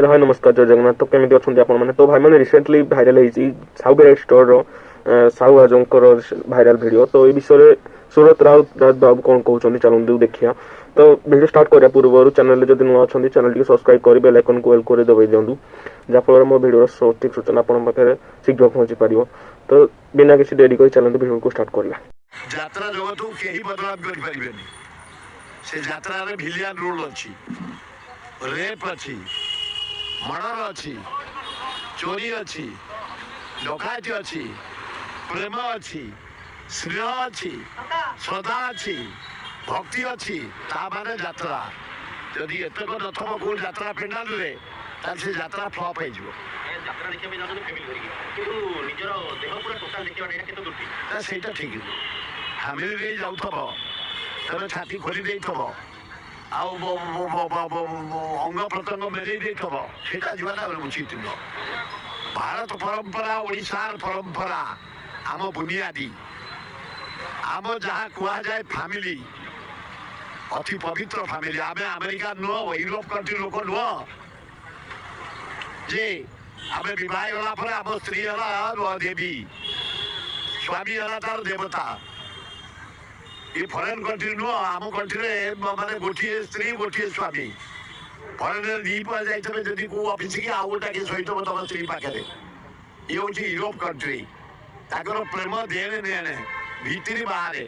Hello hi नमस्कार जय जगन्नाथ। तो केमी अच्छा आपण मैंने तो भाई मैंने रिसेंटली भाइराल होती साहू ग्रेड स्टोर साहू राजंकर भाइराल वीडियो। तो ये विषय सूरत राउत बाबू कौन कहते चलते देखिया। तो वीडियो स्टार्ट करा पूर्व चैनल जब नुआ अच्छा चैनल टी सब्सक्राइब कर बेल आइकन को वेल कर दबाई दिंतु जहाँफल मो वीडियो सठिक सूचना आपन पाखे शीघ्र पहुंची पार। तो बिना किसी डेरी कर चलते वीडियो को स्टार्ट करला। यात्रा जगत को केही बदलाव कर परिबेनी। से यात्रा रे भिलियन रूल अछि, रेप अछि, मर्डर अछि, चोरी अछि, डकायती अछि, प्रेम अछि, स्नेह अछि, श्रद्धा अछि, भक्ति अछि। ता माने यात्रा यदि एतक नथब को यात्रा पेंडाल रे ताल से यात्रा फ्लॉप हे जो। यात्रा देखिए में जानो फैमिली धरिके किंतु निजर देह पूरा टोटल देखियो एटा केते दुटी ता सेटा ठीक फैमिली रे जाउथब तबे छाती खोली देइथब आउ अंग प्रत्यंग मेरे देइथब सेटा जीवाना उचित न। भारत परंपरा ओडिशार परंपरा आम बुनियादी आम जहाँ कुआ जाए फैमिली अति पवित्र फैमिली। आम अमेरिका नुह यूरोप कंट्री लोक नुह जे आम विवाह गला पर आम स्त्री है देवी स्वामी है तार देवता। ये फरेन कंट्री नुह आम कंट्री माने गोटे स्त्री गोटे स्वामी। फरेन दी पर जाइए जदि को ऑफिस की आउ गोटा के सहित तुम स्त्री पाखे ये हूँ यूरोप कंट्री ताकर प्रेम देने नेने भीतरी बाहर।